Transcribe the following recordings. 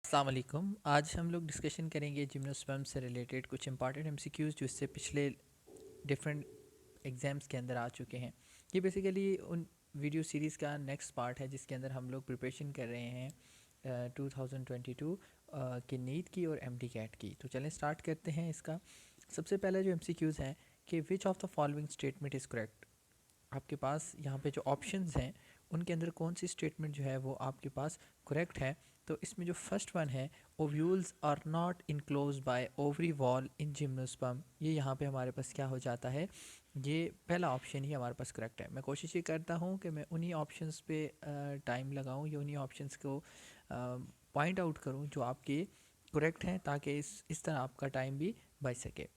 अस्सलाम वालेकुम। आज हम लोग डिस्कशन करेंगे जिम्नोस्पर्म से रिलेटेड कुछ इंपॉर्टेंट एमसीक्यूज़ जो इससे पिछले डिफरेंट एग्ज़ाम्स के अंदर आ चुके हैं। ये बेसिकली उन वीडियो सीरीज़ का नेक्स्ट पार्ट है जिसके अंदर हम लोग प्रिपरेशन कर रहे हैं 2022 के नीट की और एमडी कैट की। तो चलें स्टार्ट करते हैं इसका। सबसे पहला जो एमसीक्यूज़ है कि विच of the following statement is correct. आपके पास यहाँ पे जो ऑप्शंस हैं उनके अंदर कौन सी स्टेटमेंट जो है वो आपके पास करेक्ट है। तो इसमें जो फर्स्ट वन है, ovules are not enclose by ovary wall in gymnosperm, ये यहाँ पे हमारे पास क्या हो जाता है, ये पहला ऑप्शन ही हमारे पास करेक्ट है। मैं कोशिश ये करता हूँ कि मैं उन्हीं ऑप्शंस पे टाइम लगाऊँ या उन्हीं ऑप्शंस को पॉइंट आउट करूँ जो आपके करेक्ट हैं, ताकि इस तरह आपका टाइम भी बच सके।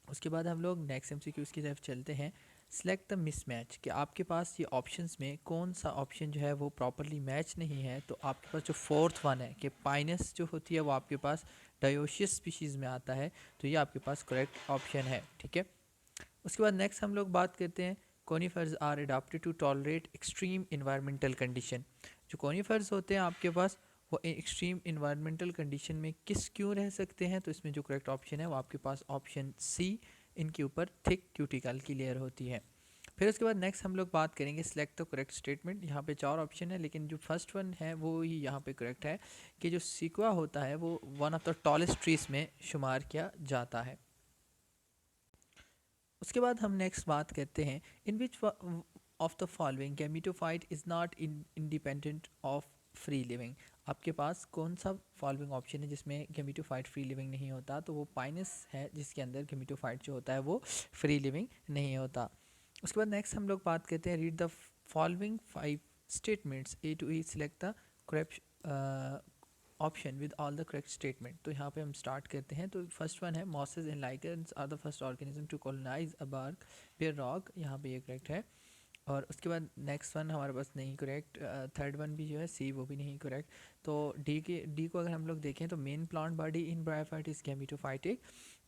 उसके बाद हम लोग नेक्स्ट एमसीक्यूज़ की तरफ चलते हैं। सेलेक्ट द मिसमैच, कि आपके पास ये ऑप्शंस में कौन सा ऑप्शन जो है वो प्रॉपरली मैच नहीं है। तो आपके पास जो फोर्थ वन है कि पाइनस जो होती है वो आपके पास डायोशियस स्पीशीज़ में आता है, तो ये आपके पास करेक्ट ऑप्शन है। ठीक है। उसके बाद नेक्स्ट हम लोग बात करते हैं conifers are adopted to tolerate extreme environmental condition. जो कोनीफर्स होते हैं आपके पास वो एक्सट्रीम इन्वायरमेंटल कंडीशन में क्यों रह सकते हैं। तो इसमें जो करेक्ट ऑप्शन है वो आपके पास ऑप्शन सी, इनके ऊपर थिक क्यूटिकल की लेयर होती है। फिर उसके बाद नेक्स्ट हम लोग बात करेंगे सिलेक्ट द करेक्ट स्टेटमेंट। यहाँ पे 4 ऑप्शन है लेकिन जो फर्स्ट वन है वो ही यहाँ पे करेक्ट है कि जो सिक्वा होता है वो one of the tallest trees में शुमार किया जाता है। उसके बाद हम नेक्स्ट बात करते हैं in which of the following gametophyte is not independent of free living. आपके पास कौन सा फॉलोइंग ऑप्शन है जिसमें गैमीटोफाइट फ्री लिविंग नहीं होता। तो वो पाइनस है जिसके अंदर गैमीटोफाइट जो होता है वो फ्री लिविंग नहीं होता। उसके बाद नेक्स्ट हम लोग बात करते हैं read the following 5 statements A to E, select the correct option with all the correct statement. तो यहाँ पे हम स्टार्ट करते हैं। तो फर्स्ट वन है mosses and lichens are the first organism to colonise a bark bare rock, यहाँ पे ये करेक्ट है। और उसके बाद नेक्स्ट वन हमारे पास नहीं करेक्ट। थर्ड वन भी जो है सी, वो भी नहीं करेक्ट। तो डी को अगर हम लोग देखें तो main plant body in bryophyte is gametophytic,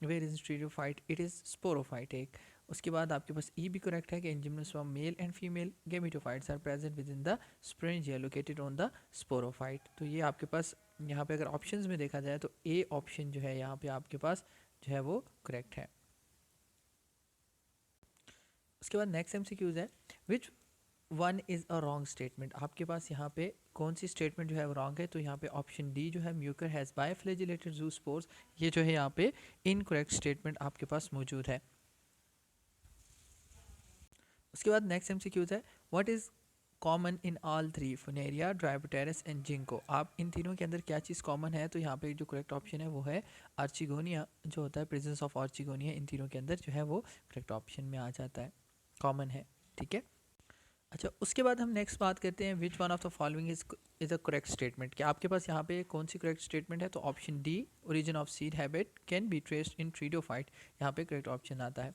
where is sporophyte it is sporophytic. उसके बाद आपके पास ई भी करेक्ट है कि in gymnosperm male and female gametophytes are present within the sporangia located on the sporophyte. तो ये आपके पास यहाँ पे अगर ऑप्शंस में देखा जाए तो ए ऑप्शन जो है यहाँ पे आपके पास जो है वो करेक्ट है। उसके बाद नेक्स्ट एमसीक्यूज है which one is a wrong statement. आपके पास यहाँ पे कौन सी स्टेटमेंट जो है वो रॉन्ग है। तो यहाँ पे ऑप्शन डी जो है म्यूकर हैज़ बायोफ्लैजिलेटेड ज़ूस्पोर्स, ये जो है यहाँ पे इनकरेक्ट स्टेटमेंट आपके पास मौजूद है। उसके बाद नेक्स्ट एमसीक्यूज है what is common in all three Funaria Dryopteris and Ginkgo. आप इन तीनों के अंदर क्या चीज़ कॉमन है। तो यहाँ पे जो करेक्ट ऑप्शन है वो है आर्चिगोनिया, जो होता है प्रेजेंस ऑफ आर्चिगोनिया इन तीनों के अंदर जो है वो करेक्ट ऑप्शन में आ जाता है, कॉमन है। ठीक है। अच्छा, उसके बाद हम नेक्स्ट बात करते हैं विच one of the following is a correct statement, कि आपके पास यहाँ पे कौन सी करेक्ट स्टेटमेंट है। तो option D origin of seed habit can be traced in pteridophyte, यहाँ पे करेक्ट ऑप्शन आता है।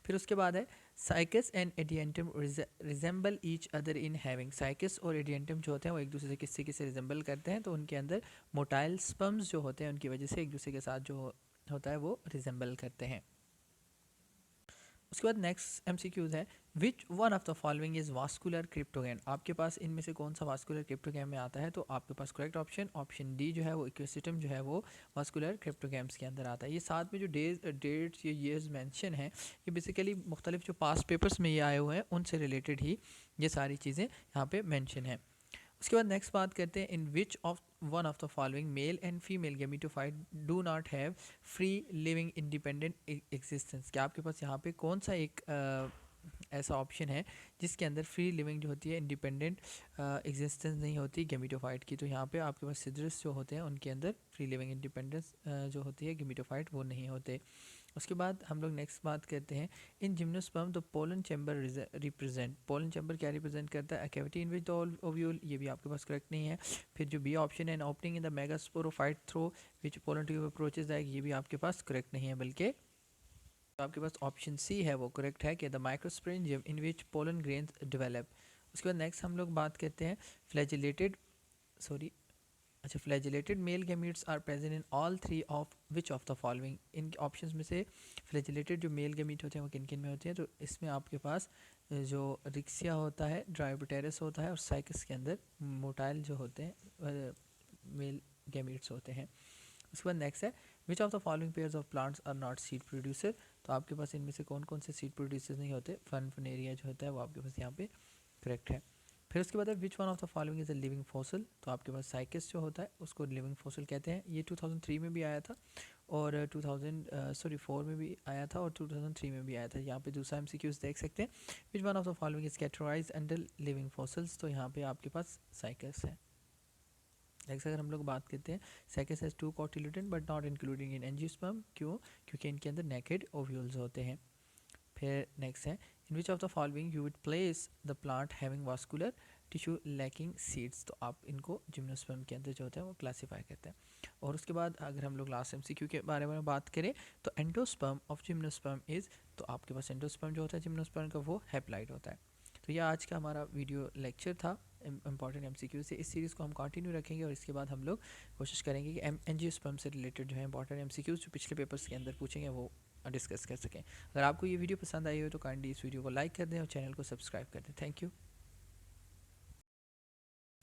फिर उसके बाद है cycas and Adiantum resemble each other in having. Cycas और एडियंटम जो होते हैं वो एक दूसरे से किससे रिजेंबल करते हैं। तो उनके अंदर मोटाइल स्पर्म्स जो होते हैं उनकी वजह से एक दूसरे के साथ जो होता है वो रिजेंबल करते हैं। उसके बाद नेक्स्ट एमसीक्यूज है which one of the following is vascular cryptogam. आपके पास इनमें से कौन सा वास्कुलर क्रिप्टोगैम में आता है। तो आपके पास करेक्ट ऑप्शन ऑप्शन डी जो है वो इक्विसिटम जो है वो वास्कुलर क्रिप्टोगैम्स के अंदर आता है। ये साथ में जो डेट्स या ईयर्स मेंशन हैं ये बेसिकली मुख्तलिफ जो पास्ट पेपर्स में ये आए हुए हैं उनसे रिलेटेड ही ये सारी चीज़ें यहाँ पे मेंशन हैं। उसके बाद नेक्स्ट बात करते हैं in which of one of the following male and female gametophyte do not have free living independent existence. क्या आपके पास यहाँ पे कौन सा एक ऐसा ऑप्शन है जिसके अंदर फ्री लिविंग जो होती है इंडिपेंडेंट एग्जिस्टेंस नहीं होती गैमीटोफाइट की। तो यहाँ पे आपके पास सिड्रस जो होते हैं उनके अंदर फ्री लिविंग इंडिपेंडेंस जो होती है गैमीटोफाइट वो नहीं होते। उसके बाद हम लोग नेक्स्ट बात करते हैं in gymnosperm the pollen chamber represent. Pollen chamber क्या रिप्रेजेंट करता है, cavity in which the ovule, ये भी आपके पास करेक्ट नहीं है। फिर जो बी ऑप्शन है an opening in the megasporophyte through which pollen tube approaches है, ये भी आपके पास करेक्ट नहीं है, बल्कि तो आपके पास ऑप्शन सी है वो करेक्ट है कि the microsporangium in which pollen grains develop. उसके बाद नेक्स्ट हम लोग बात करते हैं फ्लैजिलेटेड सॉरी अच्छा flagellated male gametes are present in all three of which of the following. इन ऑप्शंस में से फ्लैजिलेटेड जो मेल गैमीट होते हैं वो किन किन में होते हैं। तो इसमें आपके पास जो रिक्सिया होता है, ड्राइबोटेरस होता है और साइकस के अंदर मोटाइल जो होते हैं मेल गैमीट्स होते हैं। उसके बाद नेक्स्ट है which of the following pairs of plants are not seed producer. तो आपके पास इनमें से कौन कौन से सीड प्रोड्यूसर्स नहीं होते। फनेरिया जो होता है वो आपके पास यहाँ पे करेक्ट है। फिर उसके बाद है which one of the following is a living fossil. तो आपके पास साइकस जो होता है उसको लिविंग फॉसिल कहते हैं। ये 2003 में भी आया था और 4 में भी आया था और 2003 में भी आया था। यहाँ पे दूसरा एमसीक्यूज देख सकते हैं विच one of the following is categorised under living fossils. तो यहाँ पे आपके पास साइकस है। नेक्स्ट अगर हम लोग बात करते हैं cycas has 2 cotyledon but not including in angiosperm. क्यों? क्योंकि इनके अंदर नेकेड ओव्यूल्स होते हैं। फिर नेक्स्ट है in which of the following you would place the plant having vascular tissue lacking seeds. तो आप इनको जिम्नोस्पर्म के अंदर जो होता है वो क्लासीफाई करते हैं। और उसके बाद अगर हम लोग लास्ट एमसीक्यू के बारे में बात करें तो एंडोस्पर्म ऑफ जिम्नोस्पर्म इज। तो आपके पास एंडोस्पर्म जो होता है जिम्नोस्पर्म का वो हैप्लॉइड होता है। तो यह आज का हमारा वीडियो लेक्चर था इंपॉर्टेंट एमसीक्यू से। इस सीरीज़ को हम कंटिन्यू रखेंगे और इसके बाद हम लोग कोशिश करेंगे कि एंजियोस्पर्म से रिलेटेड जो है इंपॉर्टेंट एमसीक्यूज जो पिछले पेपर्स के अंदर पूछेंगे वो डिस्कस कर सकें। अगर आपको ये वीडियो पसंद आई हो तो काइंडली इस वीडियो को लाइक कर दें और चैनल को सब्सक्राइब कर दें। Thank you.